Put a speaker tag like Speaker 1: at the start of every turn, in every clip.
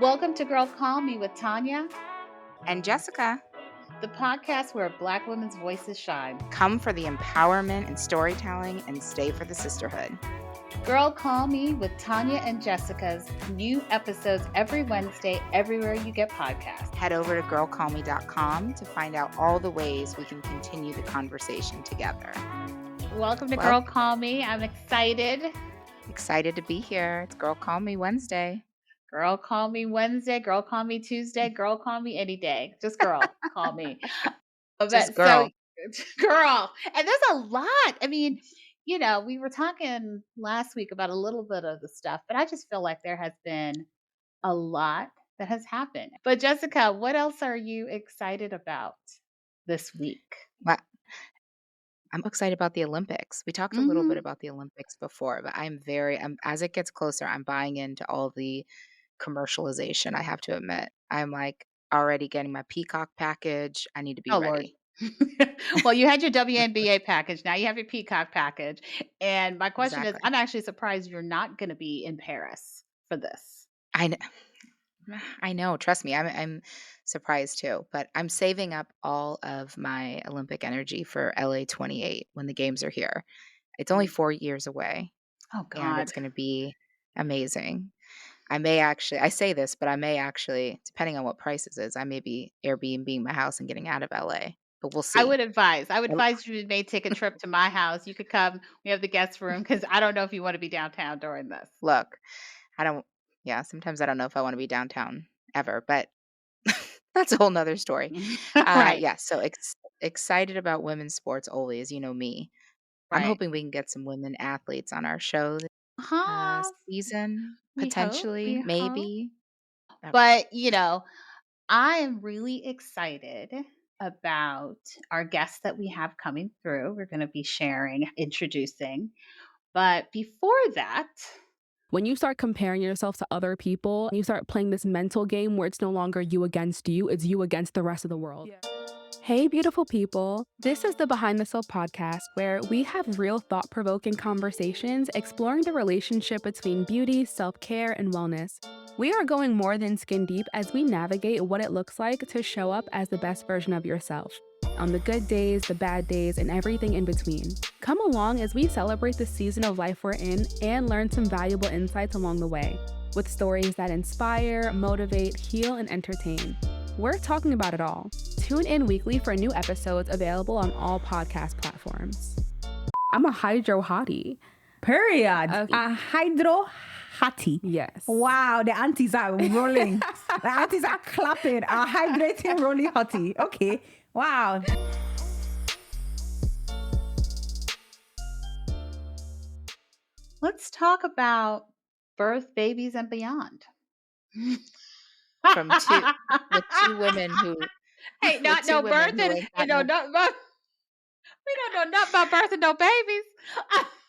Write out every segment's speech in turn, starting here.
Speaker 1: Welcome to Girl Call Me with Tanya,
Speaker 2: And Jessica,
Speaker 1: the podcast where Black women's voices shine.
Speaker 2: come for the empowerment and storytelling and stay for the sisterhood.
Speaker 1: Girl Call Me with Tanya and Jessica's new episodes every Wednesday, everywhere you get podcasts.
Speaker 2: Head over to girlcallme.com to find out all the ways we can continue the conversation together.
Speaker 1: Welcome to Girl Call Me. I'm excited.
Speaker 2: Excited to be here. It's Girl Call Me Wednesday.
Speaker 1: Girl Call Me Wednesday, Girl Call Me Tuesday, Girl Call Me any day. Just girl, call me.
Speaker 2: Just girl.
Speaker 1: Girl. And there's a lot. I mean, we were talking last week about a little bit of the stuff, but I just feel like there has been a lot that has happened. But Jessica, what else are you excited about this week?
Speaker 2: Well, I'm excited about the Olympics. We talked a little bit about the Olympics before, but as it gets closer, I'm buying into all the commercialization, I have to admit. I'm like already getting my Peacock package. I need to be
Speaker 1: Oh,
Speaker 2: ready.
Speaker 1: Lord. Well, you had your WNBA package. Now you have your Peacock package. And my question is,
Speaker 2: Exactly.
Speaker 1: I'm actually surprised you're not going to be in Paris for this.
Speaker 2: I know. Trust me, I'm surprised too. But I'm saving up all of my Olympic energy for LA 28 when the games are here. It's only 4 years away,
Speaker 1: Oh,
Speaker 2: and
Speaker 1: God.
Speaker 2: it's going to be amazing. I say this, but I may actually, depending on what prices is, I may be Airbnb my house and getting out of LA. But we'll
Speaker 1: I
Speaker 2: see.
Speaker 1: would advise you to may take a trip to my house. You could come. We have the guest room because I don't know if you want to be downtown during this.
Speaker 2: Look, I don't. Yeah, sometimes I don't know if I want to be downtown ever, but that's a whole nother story.
Speaker 1: Right.
Speaker 2: Yeah, so excited about women's sports always, you know me. I'm
Speaker 1: Right.
Speaker 2: hoping we can get some women athletes on our show this
Speaker 1: Huh.
Speaker 2: season,
Speaker 1: We hope.
Speaker 2: potentially,
Speaker 1: We hope.
Speaker 2: maybe.
Speaker 1: But, I am really excited about our guests that we have coming through. We're going to be sharing, introducing. But before that,
Speaker 3: when you start comparing yourself to other people, you start playing this mental game where it's no longer you against you, it's you against the rest of the world. Yeah. Hey, beautiful people. This is the Behind the Soap podcast, where we have real thought-provoking conversations exploring the relationship between beauty, self-care, and wellness. We are going more than skin deep as we navigate what it looks like to show up as the best version of yourself, on the good days, the bad days, and everything in between. Come along as we celebrate the season of life we're in and learn some valuable insights along the way, with stories that inspire, motivate, heal, and entertain. We're talking about it all. Tune in weekly for new episodes available on all podcast platforms. I'm a hydro hottie.
Speaker 4: Period. A hydro hottie.
Speaker 3: Yes.
Speaker 4: Wow, the aunties are rolling. The aunties are clapping. A hydrating rolling hottie. Okay. Wow.
Speaker 1: let's talk about birth, babies, and beyond.
Speaker 2: From with two women who
Speaker 1: Hey,
Speaker 2: with
Speaker 1: not
Speaker 2: two
Speaker 1: no
Speaker 2: women
Speaker 1: birth
Speaker 2: who
Speaker 1: and
Speaker 2: ain't got no
Speaker 1: we don't know nothing about birth and no babies.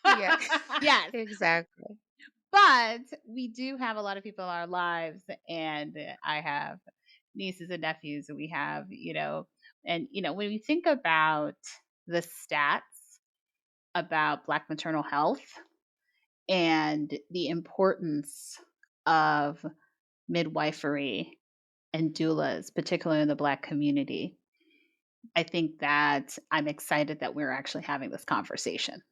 Speaker 2: Yeah.
Speaker 1: Yes.
Speaker 2: Exactly.
Speaker 1: But we do have a lot of people in our lives, and I have nieces and nephews, and we have, and when we think about the stats about Black maternal health and the importance of midwifery and doulas, particularly in the Black community, I think that I'm excited that we're actually having this conversation.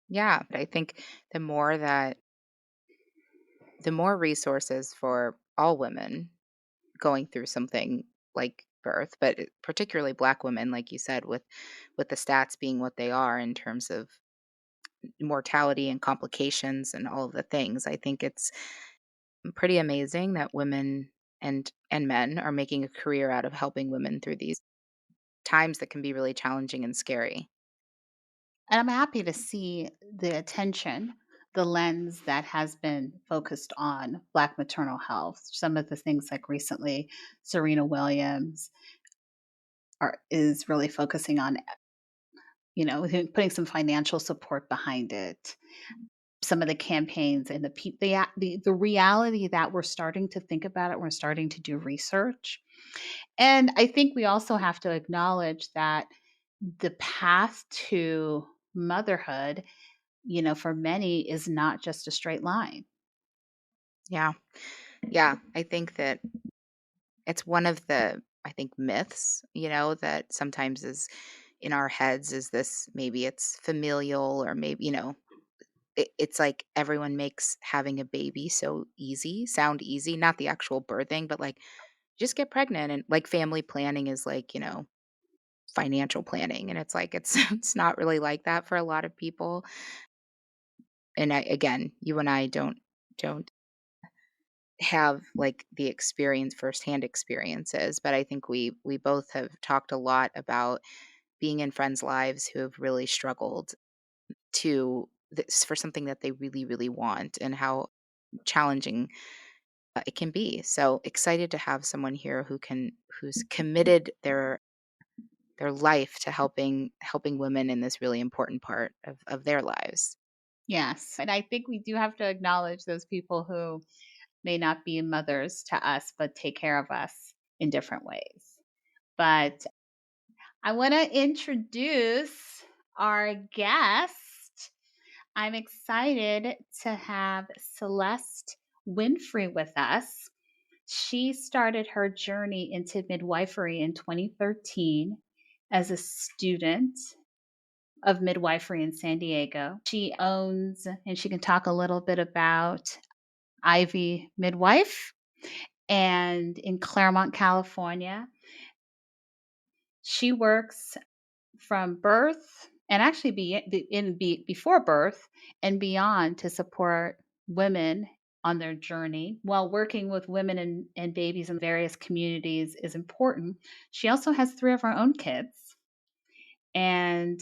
Speaker 2: Yeah, but I think the more resources for all women going through something like birth, but particularly Black women, like you said, with the stats being what they are in terms of mortality and complications and all of the things, I think it's pretty amazing that women and men are making a career out of helping women through these times that can be really challenging and scary.
Speaker 1: And I'm happy to see the attention, the lens that has been focused on Black maternal health. Some of the things like recently, Serena Williams is really focusing on, putting some financial support behind it. Some of the campaigns and the reality that we're starting to think about it, we're starting to do research. And I think we also have to acknowledge that the path to motherhood, for many is not just a straight line.
Speaker 2: Yeah. Yeah, I think that it's one of the, I think, myths, that sometimes is in our heads is this, maybe it's familial or maybe, it's like everyone makes having a baby so easy, sound easy, not the actual birthing, but like just get pregnant and like family planning is like, financial planning. And it's like, it's, it's not really like that for a lot of people. And again, you and I don't have like the experience, firsthand experiences, but I think we both have talked a lot about being in friends' lives who have really struggled to this for something that they really, really want and how challenging it can be. So excited to have someone here who's committed their life to helping women in this really important part of their lives.
Speaker 1: Yes. And I think we do have to acknowledge those people who may not be mothers to us, but take care of us in different ways. But I want to introduce our guest. I'm excited to have Celeste Winfrey with us. She started her journey into midwifery in 2013 as a student of midwifery in San Diego. She owns, and she can talk a little bit about Ivy Midwife and in Claremont, California. She works from birth and actually before birth and beyond to support women on their journey. While working with women and babies in various communities is important, she also has 3 of her own kids. And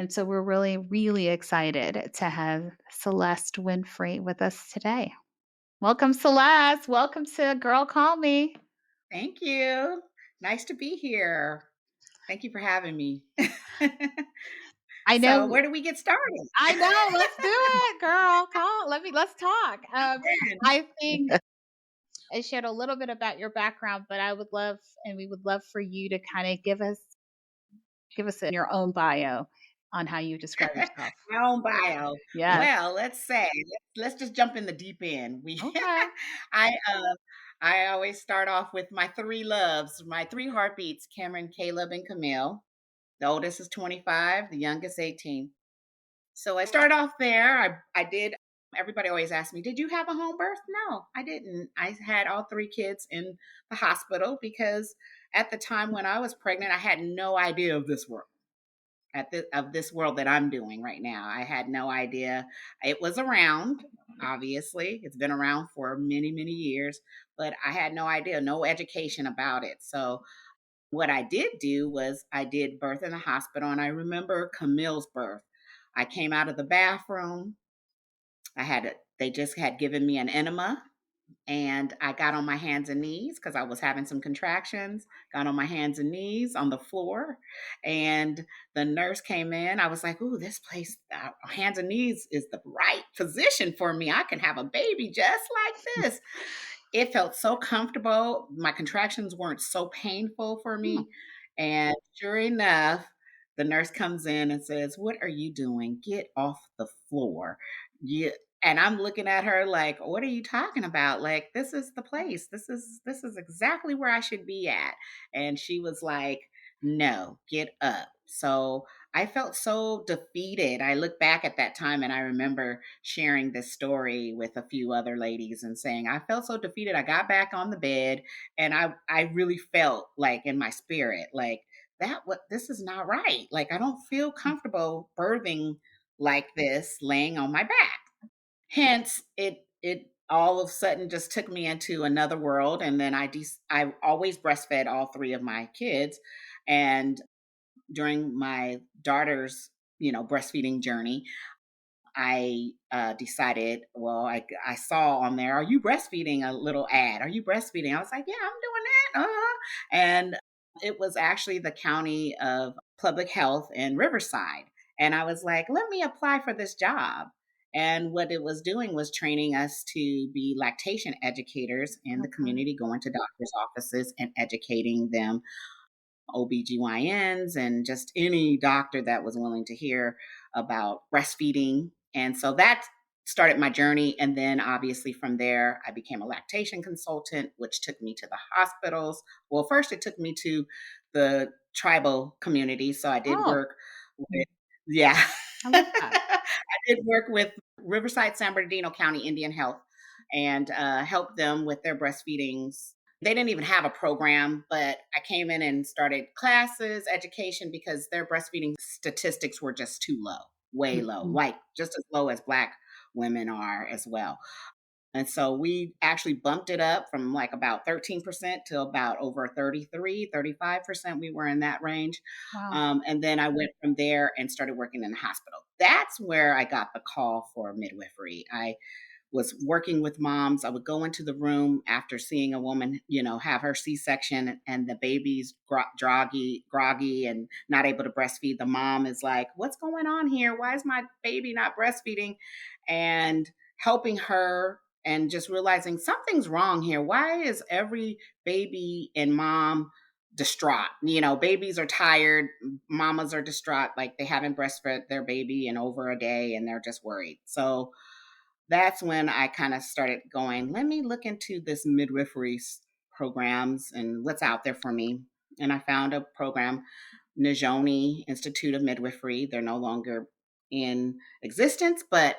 Speaker 1: so we're really, really excited to have Celeste Winfrey with us today. Welcome, Celeste. Welcome to Girl Call Me.
Speaker 5: Thank you. Nice to be here. Thank you for having me.
Speaker 1: I
Speaker 5: So,
Speaker 1: know
Speaker 5: where do we get started?
Speaker 1: I know. Let's do it, girl. Let's talk. I think I shared a little bit about your background, but I would love, and we would love for you to kind of give us your own bio on how you describe yourself.
Speaker 5: My own bio.
Speaker 1: Yes.
Speaker 5: Well, let's say let's just jump in the deep end. We
Speaker 1: Okay.
Speaker 5: I I always start off with my 3 loves, my 3 heartbeats, Cameron, Caleb, and Camille. The oldest is 25, the youngest 18. So I start off there. I did. Everybody always asks me, "Did you have a home birth?" No, I didn't. I had all 3 kids in the hospital because at the time when I was pregnant, I had no idea of this world. Of this world that I'm doing right now, I had no idea. It was around. Obviously, it's been around for many, many years, but I had no idea, no education about it. So what I did do was I did birth in the hospital, and I remember Camille's birth. I came out of the bathroom. They just had given me an enema, and I got on my hands and knees because I was having some contractions. Got on my hands and knees on the floor, and the nurse came in. I was like, "Ooh, this place, hands and knees is the right position for me. I can have a baby just like this." It felt so comfortable. My contractions weren't so painful for
Speaker 1: Hmm.
Speaker 5: me. And sure enough, the nurse comes in and says, "What are you doing? Get off the floor." Yeah. And I'm looking at her like, "What are you talking about? Like, this is the place. This is exactly where I should be at." And she was like, "No, get up." So I felt so defeated. I look back at that time and I remember sharing this story with a few other ladies and saying, I felt so defeated. I got back on the bed and I really felt like in my spirit, like this is not right. Like I don't feel comfortable birthing like this laying on my back. Hence it all of a sudden just took me into another world. And then I always breastfed all 3 of my kids. And during my daughter's, breastfeeding journey, I decided, well, I saw on there, "Are you breastfeeding?" A little ad. "Are you breastfeeding?" I was like, "Yeah, I'm doing that." And it was actually the county of public health in Riverside. And I was like, let me apply for this job. And what it was doing was training us to be lactation educators in the
Speaker 1: Okay.
Speaker 5: community, going to doctors' offices and educating them OBGYNs and just any doctor that was willing to hear about breastfeeding. And so that started my journey. And then obviously from there, I became a lactation consultant, which took me to the hospitals. Well, first it took me to the tribal community. So I did
Speaker 1: Oh,
Speaker 5: work with, yeah,
Speaker 1: I love that.
Speaker 5: I did work with Riverside, San Bernardino County Indian Health and helped them with their breastfeedings. They didn't even have a program, but I came in and started classes, education, because their breastfeeding statistics were just too low, way low,
Speaker 1: Mhm.
Speaker 5: like just as low as Black women are as well. And so we actually bumped it up from like about 13% to about over 33, 35%. We were in that range.
Speaker 1: Wow.
Speaker 5: And then I went from there and started working in the hospital. That's where I got the call for midwifery. I was working with moms. I would go into the room after seeing a woman, have her C-section and the baby's groggy and not able to breastfeed. The mom is like, "What's going on here? Why is my baby not breastfeeding?" And helping her and just realizing something's wrong here. Why is every baby and mom distraught? Babies are tired, mamas are distraught, like they haven't breastfed their baby in over a day and they're just worried. So that's when I kind of started going, let me look into this midwifery programs and what's out there for me. And I found a program, Najoni Institute of Midwifery. They're no longer in existence, but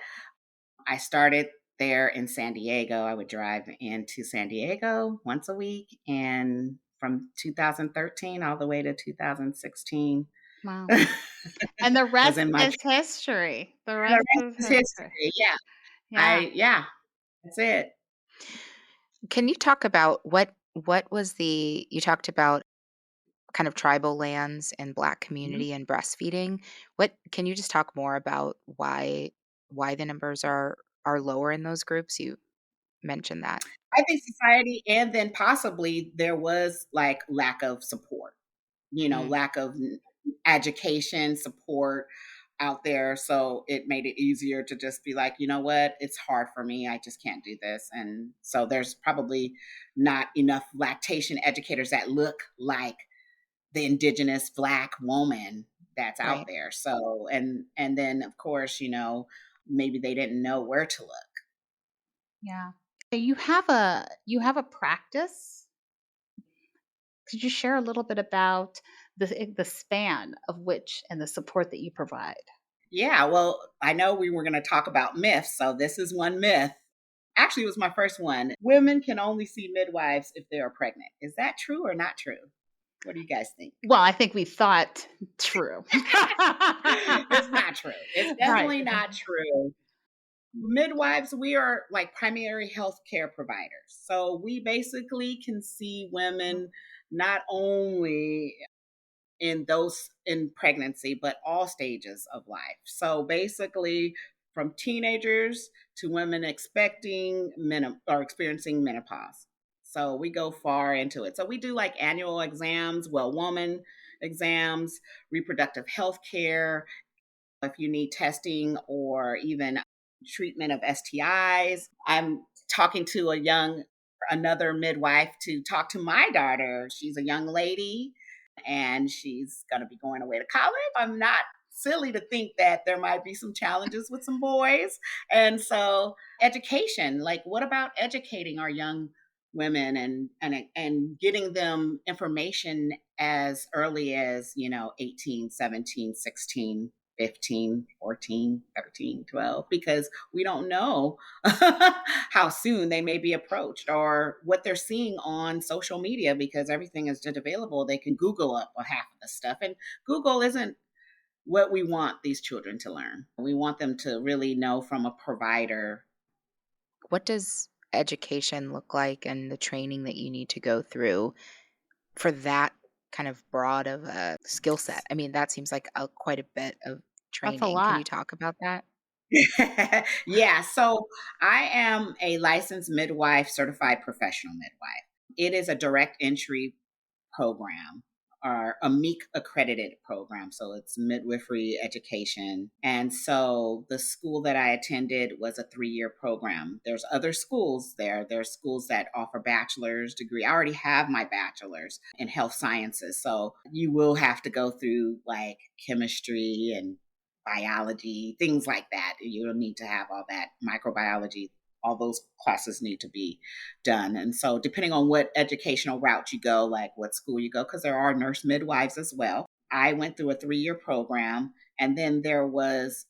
Speaker 5: I started there in San Diego. I would drive into San Diego once a week. And from 2013 all the way to 2016,
Speaker 1: Wow.
Speaker 5: was
Speaker 1: And the rest
Speaker 5: in my
Speaker 1: is history. The
Speaker 5: the
Speaker 1: rest
Speaker 5: rest
Speaker 1: is
Speaker 5: is
Speaker 1: history.
Speaker 5: history. Yeah.
Speaker 1: Yeah.
Speaker 5: Yeah, that's it.
Speaker 2: Can you talk about what was the you talked about kind of tribal lands and Black
Speaker 5: Mhm.
Speaker 2: community and breastfeeding. What can you just talk more about why the numbers are lower in those groups? You mentioned that.
Speaker 5: I think society, and then possibly there was like lack of support,
Speaker 2: Mm,
Speaker 5: lack of education, support out there. So it made it easier to just be like, you know what, it's hard for me. I just can't do this. And so there's probably not enough lactation educators that look like the indigenous Black woman that's out
Speaker 2: right.
Speaker 5: there. So, and then of course, maybe they didn't know where to look.
Speaker 1: Yeah. You have a practice. Could you share a little bit about the span of which and the support that you provide?
Speaker 5: Yeah, well, I know we were going to talk about myths, so this is one myth. Actually, it was my first one. Women can only see midwives if they are pregnant. Is that true or not true? What do you guys think?
Speaker 1: Well, I think we thought true.
Speaker 5: It's not true. It's
Speaker 1: Right.
Speaker 5: definitely not true. Midwives, we are like primary health care providers. So we basically can see women not only in pregnancy, but all stages of life. So basically, from teenagers to women expecting or experiencing menopause. So we go far into it. So we do like annual exams, well, woman exams, reproductive health care, if you need testing or even treatment of STIs. I'm talking to another midwife to talk to my daughter. She's a young lady and she's going to be going away to college. I'm not silly to think that there might be some challenges with some boys. And so education, like what about educating our young women and getting them information as early as, 18, 17, 16, 15, 14, 13, 12, because we don't know how soon they may be approached or what they're seeing on social media because everything is just available. They can Google up a half of the stuff. And Google isn't what we want these children to learn. We want them to really know from a provider.
Speaker 2: What does education look like and the training that you need to go through for that kind of broad of a skill set? I mean, that seems like quite a bit of
Speaker 1: That's a
Speaker 2: training. Can you
Speaker 1: lot.
Speaker 2: talk about that?
Speaker 5: Yeah, so I am a licensed midwife, certified professional midwife. It is a direct entry program or a MEEC accredited program. So it's midwifery education. And so the school that I attended was a 3-year program. There's other schools there. There's schools that offer bachelor's degree. I already have my bachelor's in health sciences. So you will have to go through like chemistry and biology, things like that. You don't need to have all that microbiology. All those classes need to be done. And so, depending on what educational route you go, like what school you go, because there are nurse midwives as well. I went through a 3-year program, and then there was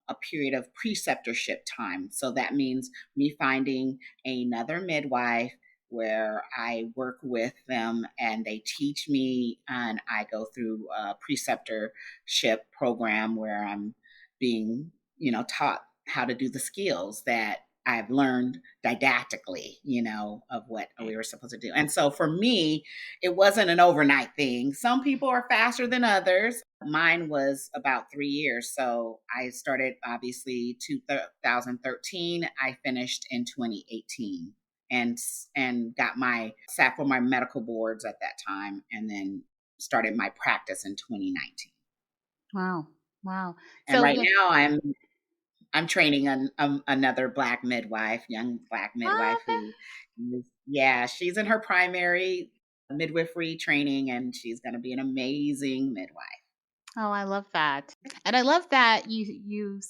Speaker 5: a period of preceptorship time. So that means me finding another midwife where I work with them and they teach me, and I go through a preceptorship program where I'm being, taught how to do the skills that I've learned didactically, of what we were supposed to do. And so for me, it wasn't an overnight thing. Some people are faster than others. Mine was about 3 years. So I started obviously 2013. I finished in 2018 and got my sat for my medical boards at that time, and then started my practice in 2019.
Speaker 1: Wow. Wow.
Speaker 5: And
Speaker 1: So
Speaker 5: right
Speaker 1: with
Speaker 5: now I'm training another Black midwife, young Black midwife
Speaker 1: what?
Speaker 5: who, yeah, she's in her primary midwifery training, and she's going to be an amazing midwife.
Speaker 1: Oh, I love that. And I love that you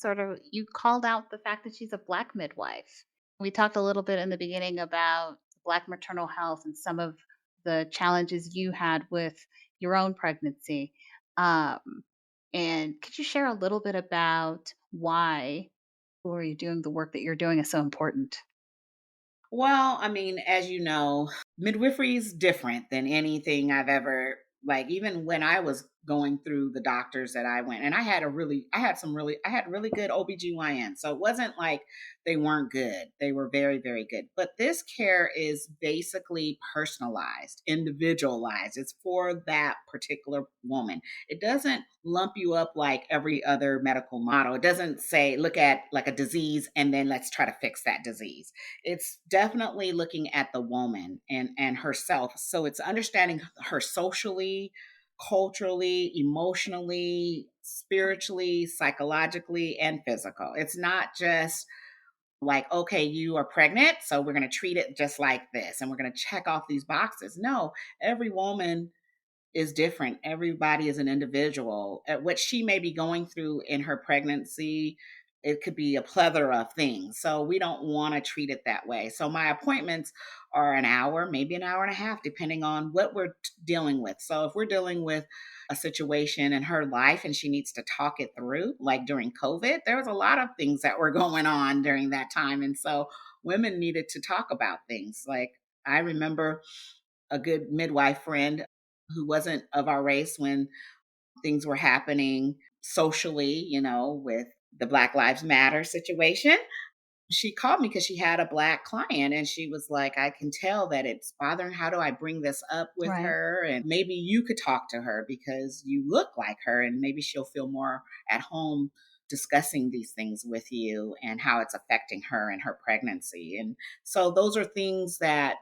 Speaker 1: called out the fact that she's a Black midwife. We talked a little bit in the beginning about Black maternal health and some of the challenges you had with your own pregnancy. Um, and could you share a little bit about why who are you doing the work that you're doing is so important?
Speaker 5: Well, I mean, as you know, midwifery is different than anything I've ever, like, even when I was going through the doctors that I went, and I had really good OBGYN. So it wasn't like they weren't good. They were very, very good. But this care is basically personalized, individualized. It's for that particular woman. It doesn't lump you up like every other medical model. It doesn't say, look at like a disease and then let's try to fix that disease. It's definitely looking at the woman and herself. So it's understanding her socially, culturally, emotionally, spiritually, psychologically, and physical. It's not just like, okay, you are pregnant, so we're going to treat it just like this and we're going to check off these boxes. No, every woman is different. Everybody is an individual. What she may be going through in her pregnancy, it could be a plethora of things. So we don't want to treat it that way. So my appointments are an hour, maybe an hour and a half, depending on what we're dealing with. So if we're dealing with a situation in her life and she needs to talk it through, like during COVID, there was a lot of things that were going on during that time. And so women needed to talk about things. Like I remember a good midwife friend who wasn't of our race when things were happening socially, with the Black Lives Matter situation. She called me because she had a Black client and she was like, I can tell that it's bothering. How do I bring this up with
Speaker 1: Right.
Speaker 5: her? And maybe you could talk to her because you look like her and maybe she'll feel more at home discussing these things with you and how it's affecting her and her pregnancy. And so those are things that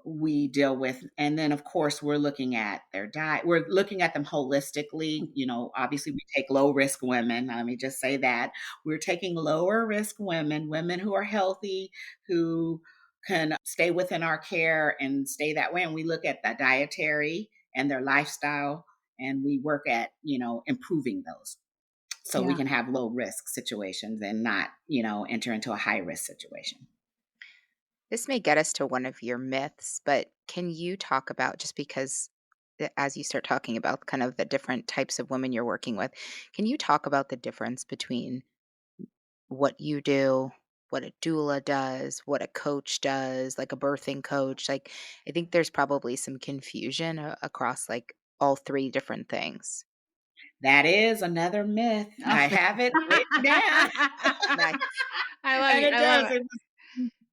Speaker 5: we deal with. And then, of course, we're looking at their diet. We're looking at them holistically. Obviously, we take low risk women. Let me just say that we're taking lower risk women, women who are healthy, who can stay within our care and stay that way. And we look at the dietary and their lifestyle, and we work at, improving those so we
Speaker 1: Yeah.
Speaker 5: can have low risk situations and not, enter into a high risk situation.
Speaker 2: This may get us to one of your myths, but can you talk about, just because as you start talking about kind of the different types of women you're working with, can you talk about the difference between what you do, what a doula does, what a coach does, like a birthing coach? Like, I think there's probably some confusion across like all three different things.
Speaker 5: That is another myth.
Speaker 1: Oh.
Speaker 5: I have it written down.
Speaker 2: Nice.
Speaker 1: I love
Speaker 5: And
Speaker 1: it.
Speaker 5: it
Speaker 1: I love
Speaker 5: does.
Speaker 1: it.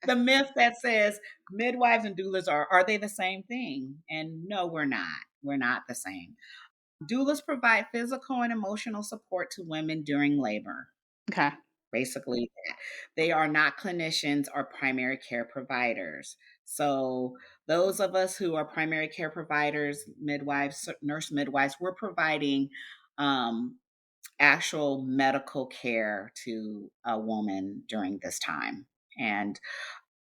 Speaker 5: The myth that says midwives and doulas are they the same thing? And no, we're not. We're not the same. Doulas provide physical and emotional support to women during labor.
Speaker 1: Okay.
Speaker 5: Basically, they are not clinicians or primary care providers. So, those of us who are primary care providers, midwives, nurse midwives, we're providing um, actual medical care to a woman during this time. And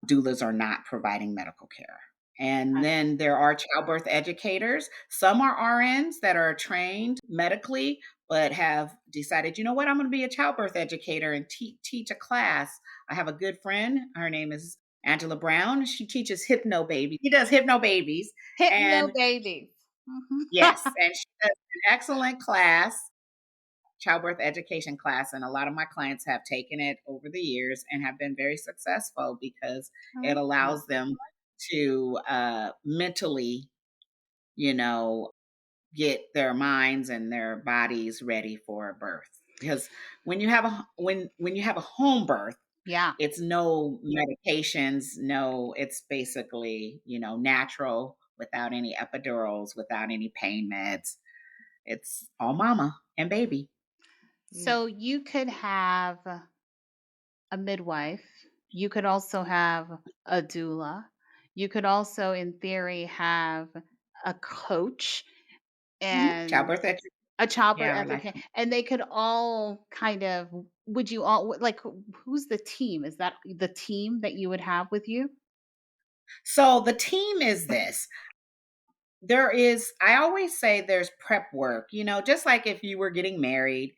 Speaker 5: doulas are not providing medical care. And
Speaker 1: Okay.
Speaker 5: then there are childbirth educators. Some are RNs that are trained medically, but have decided, you know what, I'm going to be a childbirth educator and teach a class. I have a good friend. Her name is Angela Brown. She teaches hypno babies. She does hypno babies.
Speaker 1: Hypno
Speaker 5: And
Speaker 1: babies.
Speaker 5: yes, and she does an excellent class, childbirth education class. And a lot of my clients have taken it over the years and have been very successful because it allows them to mentally, you know, get their minds and their bodies ready for birth. Because when you have a when you have a home birth,
Speaker 1: Yeah.
Speaker 5: it's no medications, no, it's basically, natural without any epidurals, without any pain meds. It's all mama and baby.
Speaker 1: So you could have a midwife. You could also have a doula. You could also, in theory, have a coach and
Speaker 5: Childbirth education.
Speaker 1: a childbirth
Speaker 5: Yeah, I like
Speaker 1: advocate,
Speaker 5: them.
Speaker 1: and they could all kind of would you all like who's the team? Is that the team that you would have with you?
Speaker 5: So the team is this. I always say there's prep work, just like if you were getting married,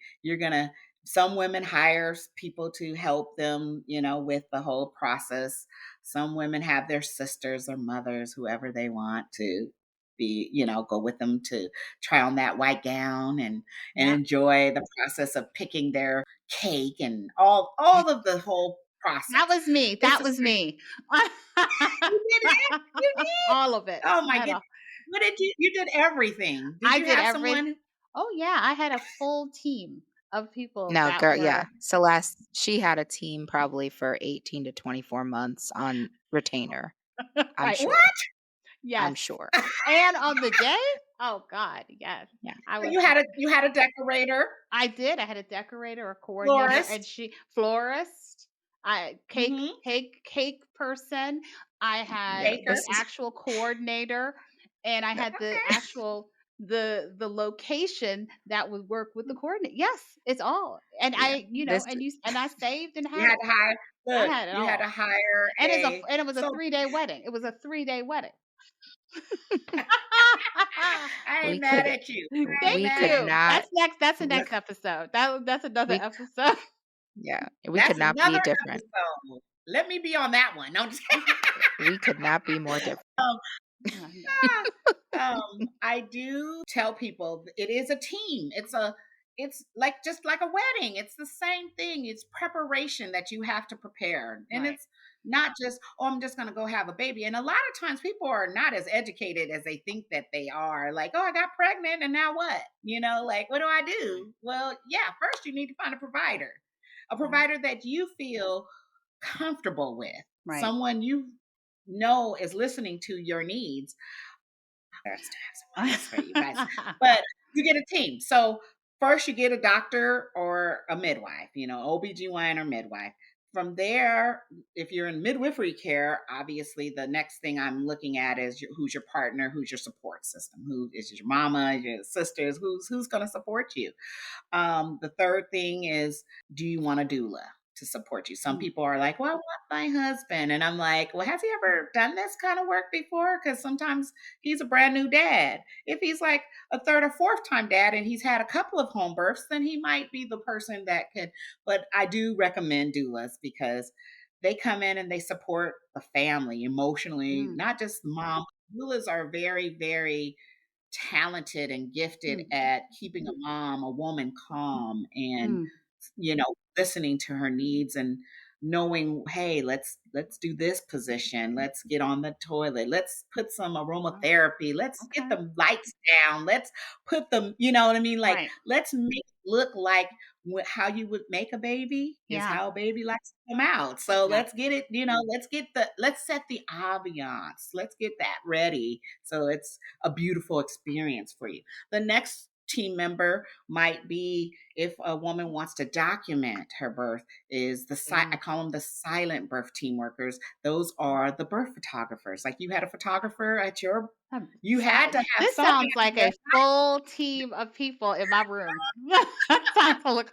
Speaker 5: some women hire people to help them, with the whole process. Some women have their sisters or mothers, whoever they want to be, go with them to try on that white gown and
Speaker 1: Yeah.
Speaker 5: enjoy the process of picking their cake and all of the whole
Speaker 1: That
Speaker 5: process.
Speaker 1: was me.
Speaker 5: It's
Speaker 1: That
Speaker 5: the
Speaker 1: was
Speaker 5: same.
Speaker 1: me.
Speaker 5: You did it. You did.
Speaker 1: All of it.
Speaker 5: Oh
Speaker 1: I
Speaker 5: my
Speaker 1: had
Speaker 5: goodness.
Speaker 1: a
Speaker 5: What did you did everything. Did
Speaker 1: I
Speaker 5: you
Speaker 1: did
Speaker 5: have
Speaker 1: every
Speaker 5: someone?
Speaker 1: Oh yeah, I had a full team of people
Speaker 2: No,
Speaker 1: that
Speaker 2: girl, yeah.
Speaker 1: were
Speaker 2: Celeste, she had a team probably for 18 to 24 months on retainer. I'm
Speaker 1: right.
Speaker 2: sure.
Speaker 5: What?
Speaker 2: I'm
Speaker 1: Yes.
Speaker 2: sure.
Speaker 1: And on the day? Oh god, yes.
Speaker 2: Yeah.
Speaker 1: I
Speaker 5: So
Speaker 1: was
Speaker 5: you had a decorator,
Speaker 1: I did. I had a decorator, a coordinator, and
Speaker 5: florist.
Speaker 1: she florist, I
Speaker 5: Mhm.
Speaker 1: cake person. I had
Speaker 2: Yeah.
Speaker 1: the
Speaker 5: Baker.
Speaker 2: This is
Speaker 1: actual coordinator, and I had the
Speaker 5: Okay.
Speaker 1: actual the location that would work with the coordinate. Yes, it's all. And
Speaker 2: yeah. This
Speaker 1: and I saved and
Speaker 5: You
Speaker 1: had
Speaker 5: had
Speaker 1: it.
Speaker 5: to hire
Speaker 1: I
Speaker 5: look,
Speaker 1: had it
Speaker 5: you had to
Speaker 1: all.
Speaker 5: hire a
Speaker 1: And it was a
Speaker 5: so
Speaker 1: 3-day wedding. It was a 3-day wedding.
Speaker 5: I
Speaker 2: we
Speaker 5: ain't mad
Speaker 2: could
Speaker 5: at you. I ain't
Speaker 1: Thank
Speaker 2: we
Speaker 5: mad
Speaker 2: could
Speaker 5: at
Speaker 1: you.
Speaker 5: you.
Speaker 2: not
Speaker 1: That's the
Speaker 2: we
Speaker 1: next episode. That's another
Speaker 2: we
Speaker 1: episode.
Speaker 2: yeah, we
Speaker 5: That's
Speaker 2: could not be
Speaker 5: another
Speaker 2: different.
Speaker 5: episode. Let me be on that one. No, I'm just
Speaker 2: We could not be more different.
Speaker 5: um,
Speaker 1: I know.
Speaker 5: I do tell people it is a team. It's like just like a wedding. It's the same thing. It's preparation that you have to prepare. And
Speaker 1: Right.
Speaker 5: it's not just, oh, I'm just gonna go have a baby. And a lot of times people are not as educated as they think that they are. Like, oh, I got pregnant and now what? Like, what do I
Speaker 1: Right.
Speaker 5: do? Well, yeah, first you need to find a provider. A
Speaker 1: Right.
Speaker 5: provider that you feel comfortable with.
Speaker 1: Right.
Speaker 5: Someone you know is listening to your needs. That's to have someone else for you guys. But you get a team. So first you get a doctor or a midwife, OBGYN or midwife. From there, if you're in midwifery care, obviously the next thing I'm looking at is who's your partner, who's your support system, who is your mama, your sisters, who's going to support you. The third thing is, do you want a doula to support you? Some
Speaker 1: Mm.
Speaker 5: people are like, well, I want my husband. And I'm like, well, has he ever done this kind of work before? Because sometimes he's a brand new dad. If he's like a third or fourth time dad and he's had a couple of home births, then he might be the person that could. But I do recommend doulas because they come in and they support the family emotionally,
Speaker 1: Mm.
Speaker 5: not just mom. Doulas are very, very talented and gifted
Speaker 1: Mm.
Speaker 5: at keeping a woman calm and
Speaker 1: Mm.
Speaker 5: listening to her needs and knowing, hey, let's do this position, let's get on the toilet, let's put some
Speaker 1: Oh,
Speaker 5: aromatherapy, let's get
Speaker 1: okay.
Speaker 5: the lights down, let's put them, what I mean, like
Speaker 1: Right.
Speaker 5: let's make it look like how you would make a baby is
Speaker 1: Yeah.
Speaker 5: how a baby likes to come out. So
Speaker 1: Yeah.
Speaker 5: let's get it, let's set the ambiance, let's get that ready so it's a beautiful experience for you. The next team member might be, if a woman wants to document her birth, is I
Speaker 1: Mm.
Speaker 5: call them the silent birth team workers. Those are the birth photographers. Like, you had a photographer at your you had to have
Speaker 1: This
Speaker 5: somebody
Speaker 1: sounds
Speaker 5: out
Speaker 1: like
Speaker 5: there.
Speaker 1: a full team of people in my room. Sounds full of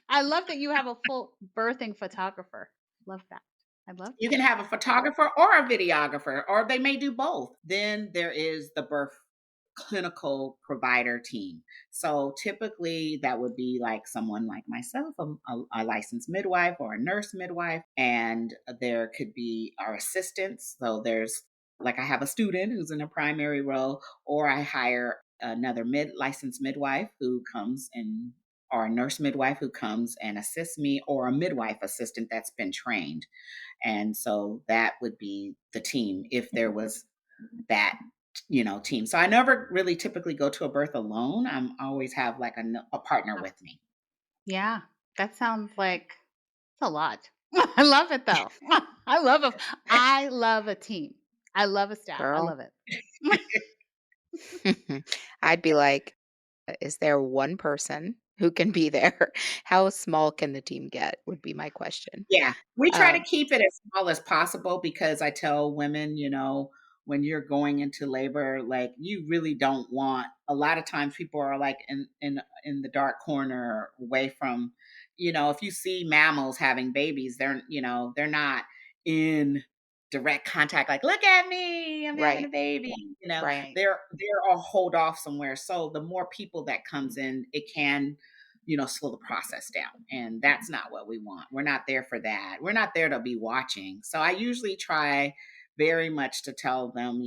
Speaker 1: I love that you have a full birthing photographer. Love that. I love
Speaker 5: You
Speaker 1: that.
Speaker 5: can have a photographer or a videographer, or they may do both. Then there is the birth clinical provider team. So typically that would be like someone like myself, a licensed midwife or a nurse midwife, and there could be our assistants. So there's like I have a student who's in a primary role, or I hire another licensed midwife who comes and or a nurse midwife who comes and assists me, or a midwife assistant that's been trained. And so that would be the team if there was that team. So I never really typically go to a birth alone. I'm always have like a partner with me.
Speaker 1: Yeah, that sounds like it's a lot. I love it though. I love a I love a team. I love a staff. I
Speaker 2: Girl.
Speaker 1: love it.
Speaker 2: I'd be like, is there one person who can be there? How small can the team get? Would be my question.
Speaker 5: Yeah, we try to
Speaker 2: Um,
Speaker 5: keep it as small as possible because I tell women, when you're going into labor, like you really don't want. A lot of times, people are like in the dark corner, away from, if you see mammals having babies, they're not in direct contact. Like, look at me, I'm having a
Speaker 2: right,
Speaker 5: baby.
Speaker 2: right.
Speaker 5: They're all hold off somewhere. So the more people that comes in, it can slow the process down. And that's not what we want. We're not there for that. We're not there to be watching. So I usually try very much to tell them,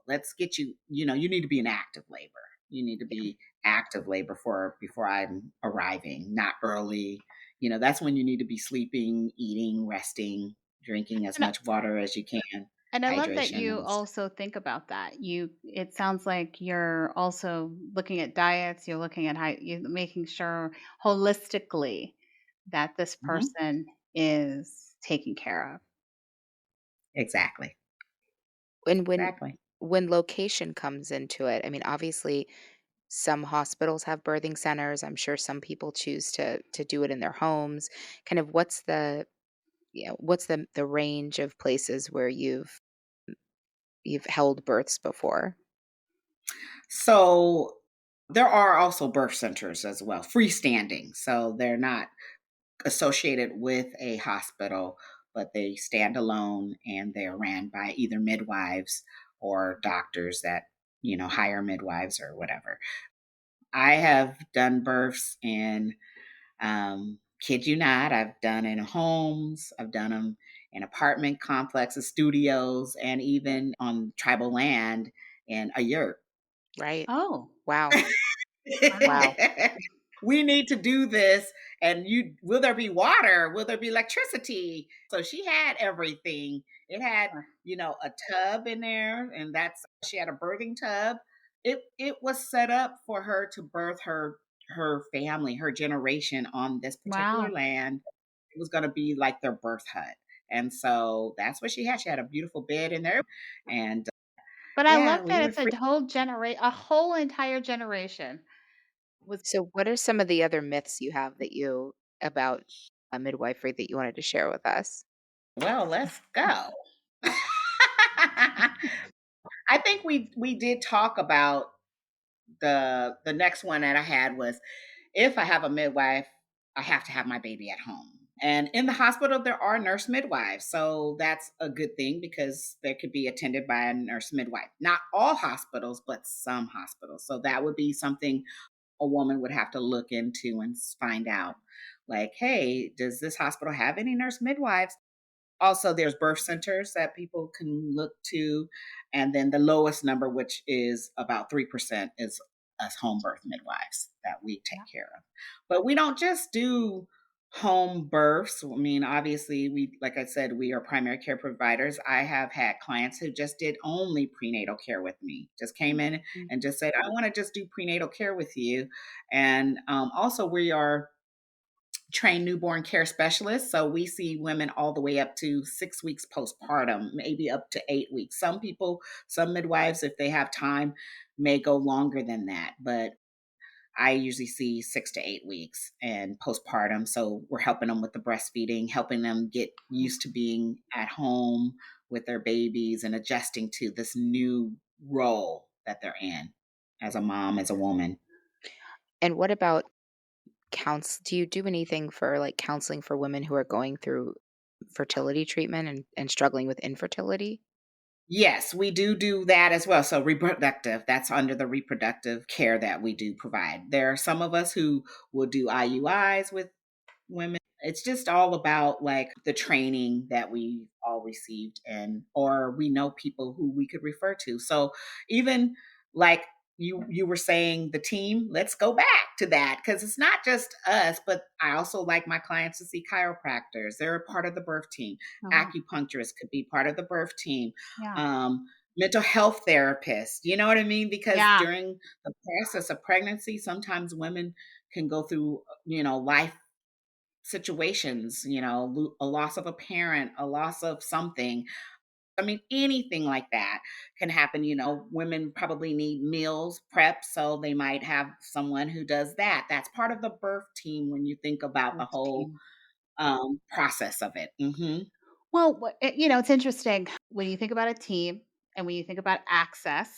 Speaker 5: let's get you need to be in active labor. You need to be active labor for before I'm arriving, not early. That's when you need to be sleeping, eating, resting, drinking as
Speaker 1: And
Speaker 5: much water as you can,
Speaker 1: And I love that
Speaker 5: hydration
Speaker 1: you
Speaker 5: and stuff.
Speaker 1: also think about that. It sounds like you're also looking at diets, you're looking at you making sure holistically that this
Speaker 5: Mhm.
Speaker 1: person is taken care of.
Speaker 5: Exactly.
Speaker 2: When when
Speaker 5: Exactly.
Speaker 2: when location comes into it, I mean, obviously some hospitals have birthing centers. I'm sure some people choose to do it in their homes. Kind of what's the range of places where you've held births before?
Speaker 5: So there are also birth centers as well, freestanding. So they're not associated with a hospital, but they stand alone and they're ran by either midwives or doctors that, hire midwives or whatever. I have done births in, kid you not, I've done in homes, I've done them in apartment complexes, studios, and even on tribal land in a yurt.
Speaker 2: Right.
Speaker 1: Oh,
Speaker 2: Wow.
Speaker 1: wow.
Speaker 2: Wow.
Speaker 5: We need to do this, and you will there be water, will there be electricity? So she had everything. It had
Speaker 1: Sure.
Speaker 5: a tub in there, and that's she had a birthing tub. It was set up for her to birth her family, her generation on this particular
Speaker 1: Wow.
Speaker 5: land. It was going to be like their birth hut. And so that's what she had a beautiful bed in there. And
Speaker 1: But I
Speaker 5: yeah,
Speaker 1: love
Speaker 5: we
Speaker 1: that
Speaker 5: would
Speaker 1: it's
Speaker 5: free.
Speaker 1: a whole entire generation was
Speaker 2: So what are some of the other myths you have that you about a midwifery that you wanted to share with us?
Speaker 5: Well, let's go. I think we did talk about the next one that I had was if I have a midwife, I have to have my baby at home. And in the hospital, there are nurse midwives. So that's a good thing because they could be attended by a nurse midwife. Not all hospitals, but some hospitals. So that would be something a woman would have to look into and find out. Like, hey, does this hospital have any nurse midwives? Also, there's birth centers that people can look to. And then the lowest number, which is about 3%, is us home birth midwives that we take care of. But we don't just do home births. I mean, obviously, like I said, we are primary care providers. I have had clients who just did only prenatal care with me, just came in
Speaker 1: Mhm.
Speaker 5: and just said, I want to just do prenatal care with you. And also, we are trained newborn care specialists. So we see women all the way up to 6 weeks postpartum, maybe up to 8 weeks. Some people, some midwives, if they have time, may go longer than that. But I usually see 6 to 8 weeks and postpartum. So we're helping them with the breastfeeding, helping them get used to being at home with their babies and adjusting to this new role that they're in as a mom, as a woman.
Speaker 2: And what about do you do anything for like counseling for women who are going through fertility treatment and struggling with infertility?
Speaker 5: Yes, we do that as well. So reproductive, that's under the reproductive care that we do provide. There are some of us who will do IUIs with women. It's just all about like the training that we all received and or we know people who we could refer to. So even like you were saying the team, let's go back to that because it's not just us, but I also like my clients to see chiropractors. They're a part of the birth team.
Speaker 1: Oh,
Speaker 5: Acupuncturists could be part of the birth team.
Speaker 1: yeah.
Speaker 5: Um, mental health therapists, you know what I mean? Because
Speaker 1: Yeah.
Speaker 5: during the process of pregnancy, sometimes women can go through, life situations, a loss of a parent, a loss of something. I mean, anything like that can happen. Women probably need meals prep, so they might have someone who does that. That's part of the birth team when you think about the
Speaker 1: Birth
Speaker 5: whole
Speaker 1: team.
Speaker 5: process of it.
Speaker 1: Well, it's interesting when you think about a team and when you think about access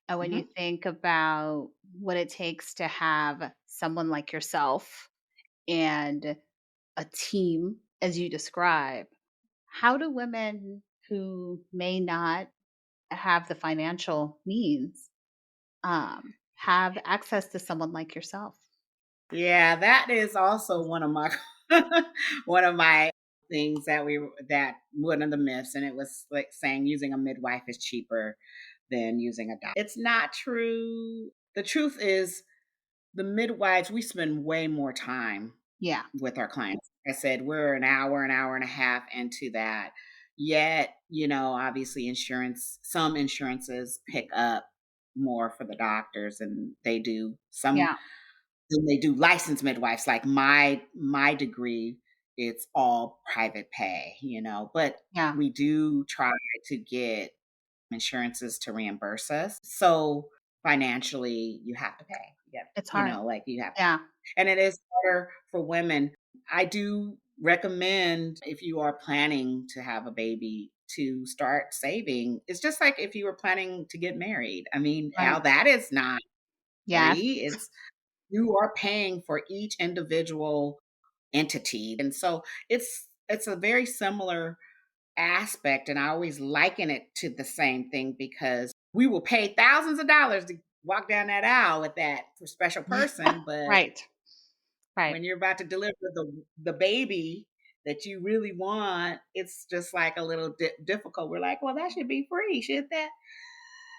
Speaker 1: and when you
Speaker 5: Hmm.
Speaker 1: think about what it takes to have someone like yourself and a team, as you describe, how do women who may not have the financial means have access to someone like yourself?
Speaker 5: Yeah, that is also one of my one of my things that one of the myths, and it was like saying using a midwife is cheaper than using a doctor. It's not true. The truth is, the midwives we spend way more time
Speaker 1: Yeah.
Speaker 5: with our clients. Like I said, we're an hour and a half into that. Yet, obviously some insurances pick up more for the doctors and they do some
Speaker 1: Yeah.
Speaker 5: then they do licensed midwives. Like my degree, it's all private pay, but
Speaker 1: Yeah.
Speaker 5: we do try to get insurances to reimburse us. So financially you have to pay. Yeah.
Speaker 1: It's hard.
Speaker 5: Like you have
Speaker 1: Yeah.
Speaker 5: and it is harder for women. I do recommend if you are planning to have a baby to start saving. It's just like if you were planning to get married. I mean, how
Speaker 1: Right.
Speaker 5: that is not
Speaker 1: Yes.
Speaker 5: free. It's you are paying for each individual entity. And so it's a very similar aspect and I always liken it to the same thing because we will pay thousands of dollars to walk down that aisle with that special person, but
Speaker 1: Right. Right.
Speaker 5: when you're about to deliver the baby that you really want, it's just like a little difficult. We're like, well, that should be free, should that?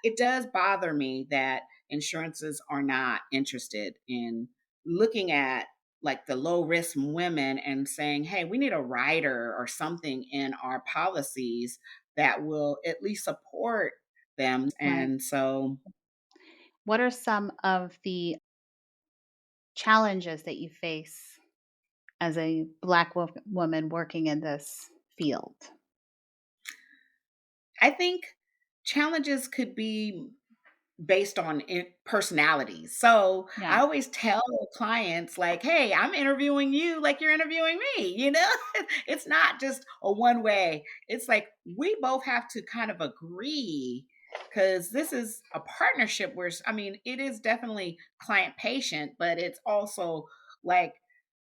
Speaker 5: It does bother me that insurances are not interested in looking at like the low risk women and saying, hey, we need a rider or something in our policies that will at least support them.
Speaker 1: Right.
Speaker 5: And so
Speaker 1: What are some of the challenges that you face as a Black woman working in this field?
Speaker 5: I think challenges could be based on personalities. So
Speaker 1: Yeah.
Speaker 5: I always tell clients, like, hey, I'm interviewing you like you're interviewing me. It's not just a one way. It's like we both have to kind of agree because this is a partnership where, I mean, it is definitely client patient, but it's also like,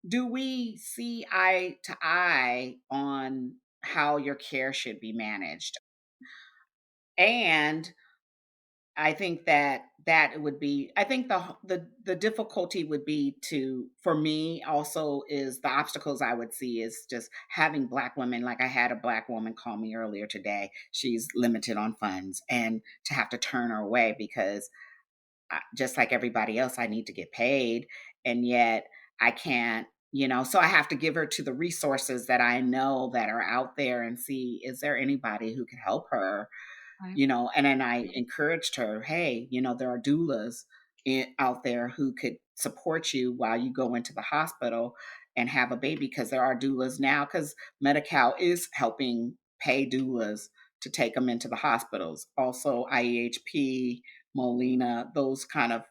Speaker 5: do we see eye to eye on how your care should be managed? And I think that would be I think the difficulty would be to for me also is the obstacles I would see is just having Black women. Like I had a Black woman call me earlier today. She's limited on funds and to have to turn her away because just like everybody else I need to get paid and yet I can't, so I have to give her to the resources that I know that are out there and see is there anybody who can help her,
Speaker 1: Right.
Speaker 5: and then I encouraged her, hey, there are doulas out there who could support you while you go into the hospital and have a baby because there are doulas now because Medi-Cal is helping pay doulas to take them into the hospitals. Also, IEHP, Molina, those kind of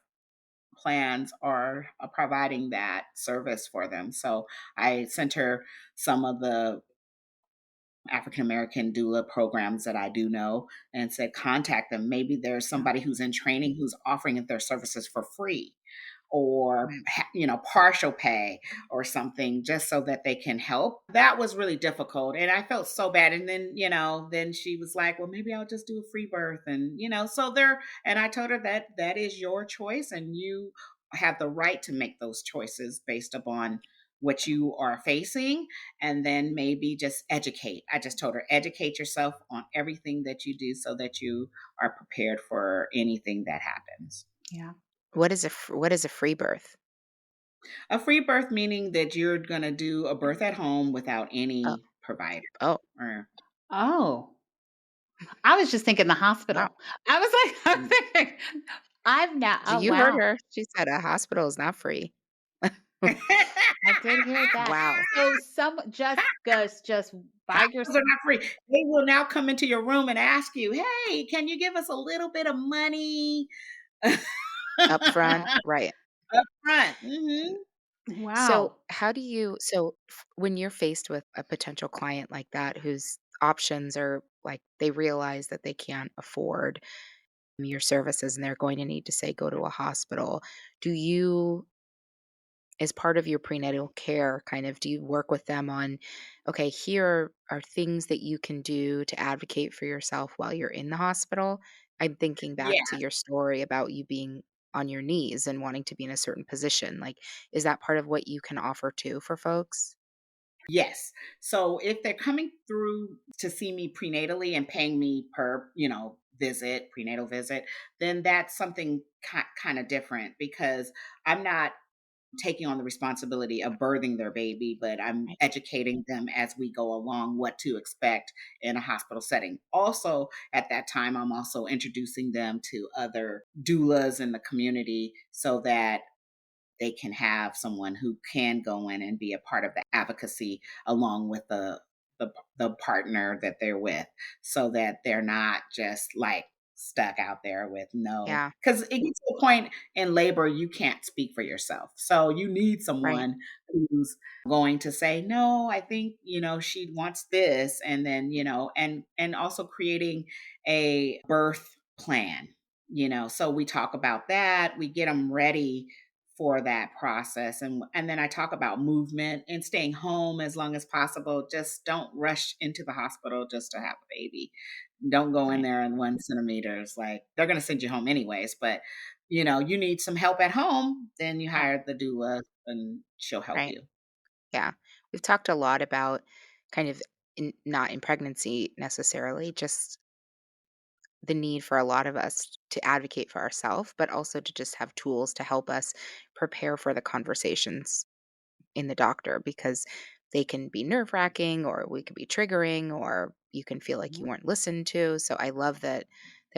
Speaker 5: plans are providing that service for them. So I sent her some of the African American doula programs that I do know and said, contact them. Maybe there's
Speaker 1: Yeah.
Speaker 5: somebody who's in training who's offering their services for free. or
Speaker 2: Right.
Speaker 5: partial pay or something, just so that they can help. That was really difficult, and I felt so bad. And then then she was like, well, maybe I'll just do a free birth. And so there, and I told her that that is your choice, and you have the right to make those choices based upon what you are facing. And then maybe just educate. I just told her, educate yourself on everything that you do so that you are prepared for anything that happens.
Speaker 1: Yeah.
Speaker 2: What is a free birth?
Speaker 5: A free birth meaning that you're going to do a birth at home without
Speaker 2: Oh,
Speaker 5: any provider.
Speaker 2: oh,
Speaker 5: Or
Speaker 1: Oh, I was just thinking the
Speaker 2: wow.
Speaker 1: hospital. I was like, I'm thinking, I've now.
Speaker 2: So
Speaker 1: Oh,
Speaker 2: you heard
Speaker 1: wow.
Speaker 2: her. She said a hospital is not free.
Speaker 1: I did hear that.
Speaker 2: Wow.
Speaker 1: So some just by your.
Speaker 5: hospitals are not free. They will now come into your room and ask you, "Hey, can you give us a little bit of money
Speaker 2: Up front, right.
Speaker 5: up front?" Hmm.
Speaker 2: So,
Speaker 1: Wow.
Speaker 2: when you're faced with a potential client like that whose options are like they realize that they can't afford your services and they're going to need to say go to a hospital, do you, as part of your prenatal care, kind of do you work with them on, okay, here are things that you can do to advocate for yourself while you're in the hospital? I'm thinking back
Speaker 5: Yeah.
Speaker 2: to your story about you being on your knees and wanting to be in a certain position. Like, is that part of what you can offer too for folks?
Speaker 5: Yes. So if they're coming through to see me prenatally and paying me per, prenatal visit, then that's something kind of different, because I'm not taking on the responsibility of birthing their baby, but I'm
Speaker 2: Right.
Speaker 5: educating them as we go along what to expect in a hospital setting. Also, at that time, I'm also introducing them to other doulas in the community so that they can have someone who can go in and be a part of the advocacy along with the partner that they're with, so that they're not just like stuck out there with no,
Speaker 2: Yeah,
Speaker 5: because it gets to a point in labor you can't speak for yourself, so you need
Speaker 2: right,
Speaker 5: someone who's going to say, no, I think she wants this. And then and also creating a birth plan, so we talk about that, we get them ready for that process. And then I talk about movement and staying home as long as possible. Just don't rush into the hospital just to have a baby. Don't go in
Speaker 2: right,
Speaker 5: there in 1 centimeters. Like, they're going to send you home anyways, but you need some help at home, then you hire the doula and she'll help
Speaker 2: right.
Speaker 5: you.
Speaker 2: Yeah. We've talked a lot about kind of not in pregnancy necessarily, just the need for a lot of us to advocate for ourselves, but also to just have tools to help us prepare for the conversations in the doctor because they can be nerve wracking or we could be triggering or you can feel like you
Speaker 5: Mhm.
Speaker 2: weren't listened to. So I love that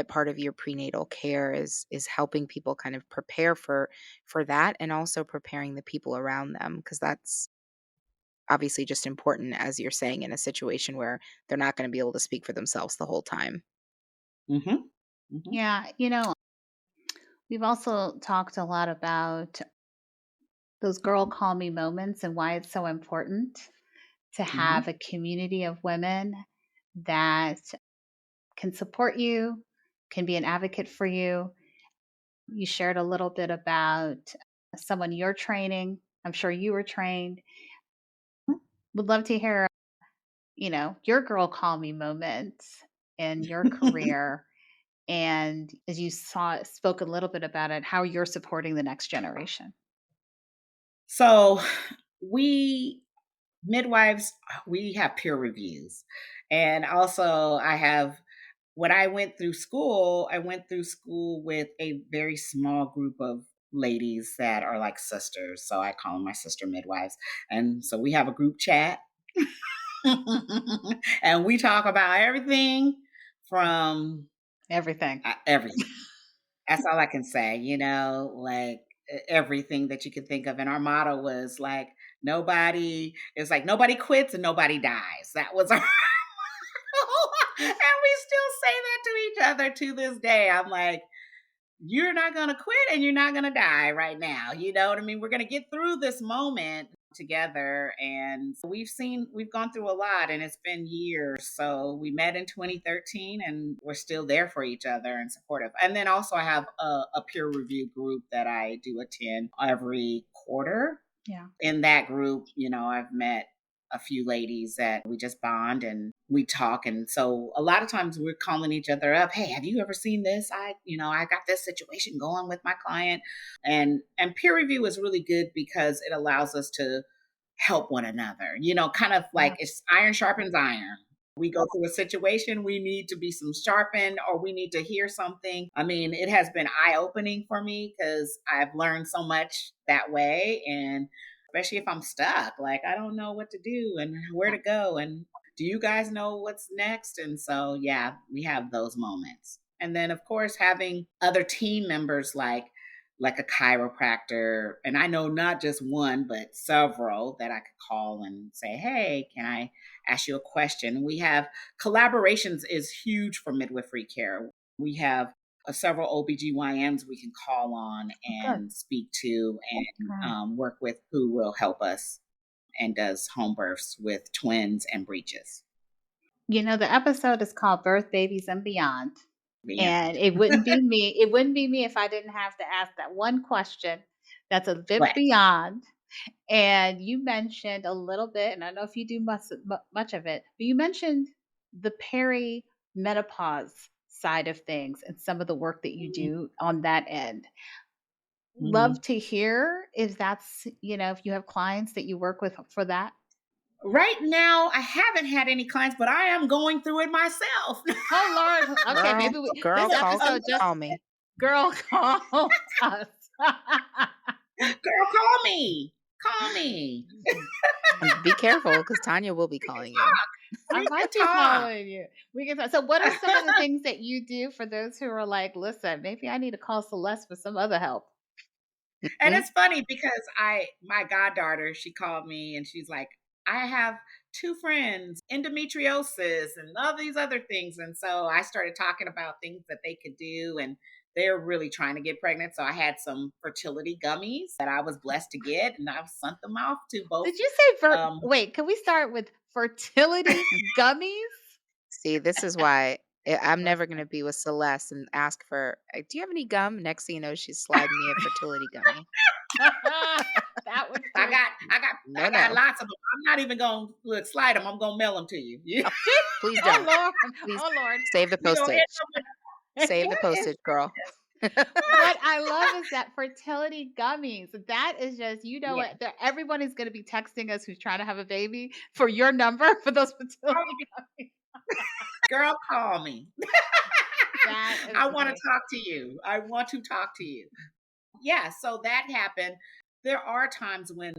Speaker 2: part of your prenatal care is helping people kind of prepare for that and also preparing the people around them because that's obviously just important as you're saying in a situation where they're not going to be able to speak for themselves the whole time.
Speaker 5: Mhm. Mhm.
Speaker 1: Yeah. We've also talked a lot about those girl call me moments and why it's so important to have
Speaker 5: Mhm.
Speaker 1: a community of women that can support you, can be an advocate for you. You shared a little bit about someone you're training. I'm sure you were trained. Would love to hear, your girl call me moments in your career. And as you spoke a little bit about it, how you're supporting the next generation.
Speaker 5: So we midwives, we have peer reviews. And also I have, when I went through school with a very small group of ladies that are like sisters. So I call them my sister midwives. And so we have a group chat and we talk about everything from
Speaker 1: Everything.
Speaker 5: everything. That's all I can say, like everything that you could think of. And our motto was like, nobody quits and nobody dies. That was our and we still say that to each other to this day. I'm like, you're not going to quit and you're not going to die right now. You know what I mean? We're going to get through this moment together, and we've gone through a lot, and it's been years. So we met in 2013, and we're still there for each other and supportive. And then also I have a peer review group that I do attend every quarter.
Speaker 1: Yeah.
Speaker 5: In that group, I've met a few ladies that we just bond and we talk. And so a lot of times we're calling each other up. Hey, have you ever seen this? I got this situation going with my client. And peer review is really good because it allows us to help one another, kind of like it's iron sharpens iron. We go through a situation, we need to be some sharpened, or we need to hear something. I mean, it has been eye-opening for me because I've learned so much that way. And especially if I'm stuck, like I don't know what to do and where to go. And do you guys know what's next? And so, yeah, we have those moments. And then, of course, having other team members like a chiropractor, and I know not just one, but several that I could call and say, hey, can I ask you a question? We have collaborations is huge for midwifery care. We have several OBGYNs we can call on and speak to and work with who will help us and does home births with twins and breeches.
Speaker 1: The episode is called Birth, Babies, and Beyond.
Speaker 5: Yeah.
Speaker 1: And it wouldn't be me. It wouldn't be me if I didn't have to ask that one question that's a bit
Speaker 5: What?
Speaker 1: beyond. And you mentioned a little bit, and I don't know if you do much of it, but you mentioned the perimenopause side of things and some of the work that you do on that end. Love to hear if that's, if you have clients that you work with for that.
Speaker 5: Right now, I haven't had any clients, but I am going through it myself.
Speaker 1: Oh Lord! Okay,
Speaker 2: Girl,
Speaker 1: maybe
Speaker 2: girl,
Speaker 1: this episode
Speaker 2: call me.
Speaker 1: Girl, call us.
Speaker 5: Girl, call me. Call me.
Speaker 2: Be careful because Tanya will be calling you.
Speaker 1: I might be calling you. We can talk. So, what are some of the things that you do for those who are like, listen, maybe I need to call Celeste for some other help?
Speaker 5: And it's funny because my goddaughter, she called me and she's like, I have 2 friends, endometriosis and all these other things. And so I started talking about things that they could do, and they're really trying to get pregnant. So I had some fertility gummies that I was blessed to get, and I've sent them off to both.
Speaker 1: Did you say wait, can we start with fertility gummies?
Speaker 2: See, this is why I'm never going to be with Celeste and ask for, do you have any gum? Next thing you know, she's sliding me a fertility gummy.
Speaker 1: That would
Speaker 5: I got lots of them. I'm not even going to slide them. I'm going to mail them to you.
Speaker 2: Please don't.
Speaker 1: Oh Lord.
Speaker 2: Please
Speaker 1: Oh Lord.
Speaker 2: save the postage. Save the postage, girl.
Speaker 1: What I love is that fertility gummies. That is just, what? Everyone is going to be texting us who's trying to have a baby for your number for those fertility gummies.
Speaker 5: Girl, call me. I want to
Speaker 1: great.
Speaker 5: talk to you. I want to talk to you. Yeah, so that happened. There are times when,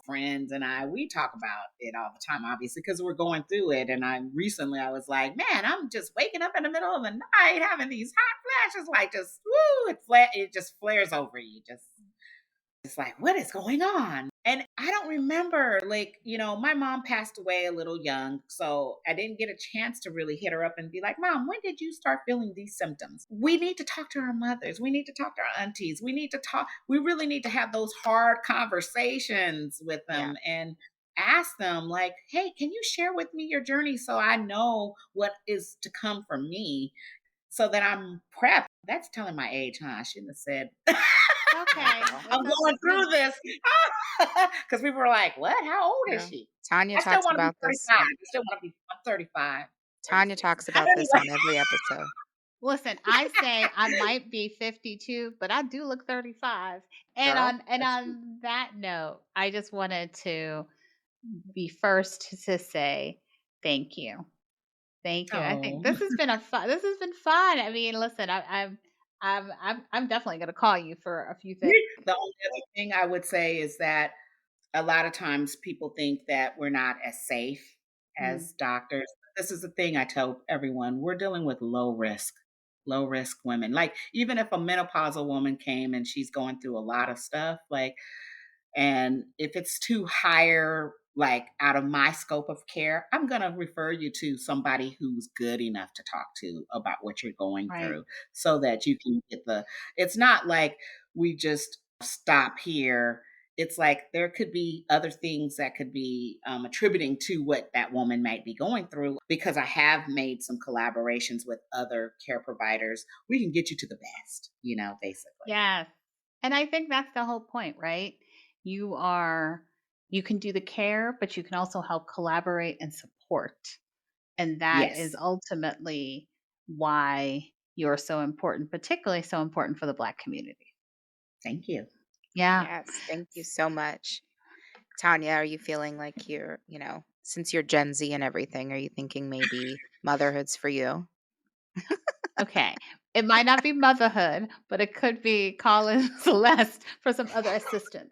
Speaker 5: friends and we talk about it all the time, obviously, because we're going through it. And I was like, man, I'm just waking up in the middle of the night having these hot flashes, like just, woo, it just flares over you. It's like, what is going on? And I don't remember, my mom passed away a little young. So I didn't get a chance to really hit her up and be like, Mom, when did you start feeling these symptoms? We need to talk to our mothers. We need to talk to our aunties. We really need to have those hard conversations with them and ask them like, hey, can you share with me your journey so I know what is to come for me so that I'm prepped? That's telling my age, huh? I shouldn't have said.
Speaker 1: Okay.
Speaker 5: I'm going through this because people were like, what? How old is she?
Speaker 2: Tanya talks about this.
Speaker 5: I still want to be 35.
Speaker 2: Tanya talks about this on every episode.
Speaker 1: Listen, I say I might be 52, but I do look 35. And on that note, I just wanted to be first to say thank you. Thank you. I think this has been fun. I mean, listen, I'm definitely going to call you for a few things.
Speaker 5: The only other thing I would say is that a lot of times people think that we're not as safe as doctors. This is the thing I tell everyone. We're dealing with low risk women. Like even if a menopausal woman came and she's going through a lot of stuff, and if it's too higher, out of my scope of care, I'm going to refer you to somebody who's good enough to talk to about what you're going through so that you can get it's not like we just stop here it's like there could be other things that could be attributing to what that woman might be going through. Because I have made some collaborations with other care providers, we can get you to the best, basically.
Speaker 1: Yes. And I think that's the whole point, right? You are you can do the care, but you can also help collaborate and support. And that is
Speaker 5: Yes.
Speaker 1: ultimately why you're so important, particularly so important for the Black community.
Speaker 5: Thank you.
Speaker 1: Yeah.
Speaker 2: Yes, thank you so much. Tanya, are you feeling like since you're Gen Z and everything, are you thinking maybe motherhood's for you?
Speaker 1: Okay. It might not be motherhood, but it could be calling Celeste for some other assistance.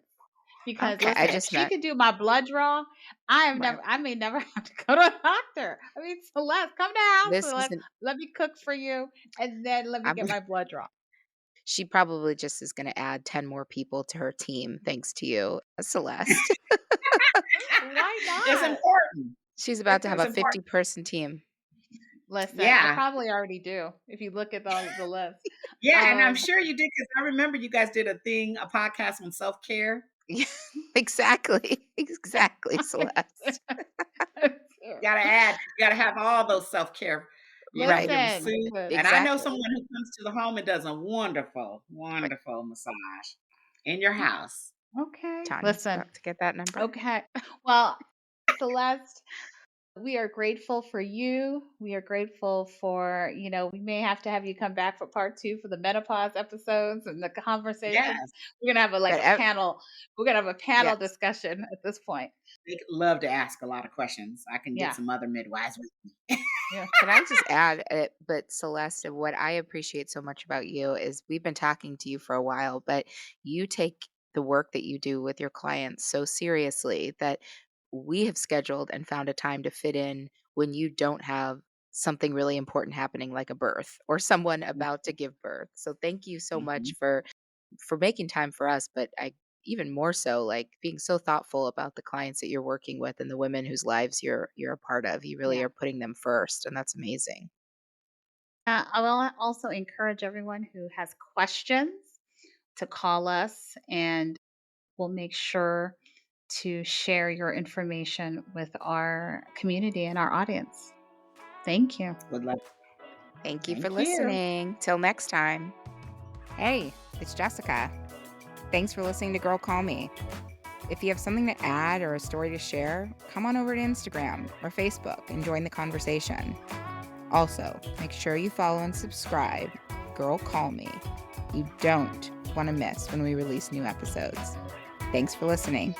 Speaker 1: Because
Speaker 2: Okay, I
Speaker 1: listen, if
Speaker 2: just
Speaker 1: she
Speaker 2: meant
Speaker 1: could do my blood draw,
Speaker 2: right.
Speaker 1: I may never have to go to a doctor. I mean, Celeste, come to the house,
Speaker 2: This
Speaker 1: Celeste.
Speaker 2: isn't
Speaker 1: Let me cook for you, and then let me
Speaker 2: I'm
Speaker 1: get my blood draw.
Speaker 2: she probably just is gonna add 10 more people to her team thanks to you, Celeste.
Speaker 1: Why
Speaker 5: It's
Speaker 1: not?
Speaker 5: important.
Speaker 2: She's about to have
Speaker 5: It's
Speaker 2: a
Speaker 5: important.
Speaker 2: 50-person team.
Speaker 1: Listen, I
Speaker 5: Yeah.
Speaker 1: probably already do if you look at the list.
Speaker 5: Yeah. And I'm
Speaker 1: Um,
Speaker 5: sure you did, because I remember you guys did a podcast on self care.
Speaker 2: Yeah, exactly. Exactly, Celeste.
Speaker 5: You gotta have all those self care,
Speaker 2: Right.
Speaker 5: your
Speaker 1: listen,
Speaker 5: masseuse. And I know
Speaker 2: Exactly.
Speaker 5: someone who comes to the home and does a wonderful,
Speaker 2: Right.
Speaker 5: wonderful massage in your house.
Speaker 1: okay,
Speaker 2: Tanya's
Speaker 1: listen,
Speaker 2: about to get that number.
Speaker 1: okay. Well, Celeste, we are grateful for you. We are grateful for, we may have to have you come back for part 2 for the menopause episodes and the conversations.
Speaker 5: Yes.
Speaker 1: We're gonna have
Speaker 2: But
Speaker 1: a panel. We're gonna have a panel
Speaker 2: yes.
Speaker 1: discussion at this point.
Speaker 5: They love to ask a lot of questions. I can get
Speaker 1: Yeah.
Speaker 5: some other midwives with me.
Speaker 1: Yeah.
Speaker 2: Can I just add, but Celeste, what I appreciate so much about you is we've been talking to you for a while, but you take the work that you do with your clients so seriously that we have scheduled and found a time to fit in when you don't have something really important happening like a birth or someone about to give birth. So thank you so
Speaker 5: Mhm.
Speaker 2: much for making time for us, but I even more so like being so thoughtful about the clients that you're working with and the women whose lives you're a part of. You really
Speaker 1: Yeah.
Speaker 2: are putting them first, and that's amazing.
Speaker 1: I will also encourage everyone who has questions to call us, and we'll make sure to share your information with our community and our audience. Thank you.
Speaker 5: Would love.
Speaker 2: Thank you for
Speaker 5: Thank you.
Speaker 2: listening. Till next time. Hey, it's Jessica. Thanks for listening to Girl Call Me. If you have something to add or a story to share, come on over to Instagram or Facebook and join the conversation. Also, make sure you follow and subscribe Girl Call Me. You don't want to miss when we release new episodes. Thanks for listening.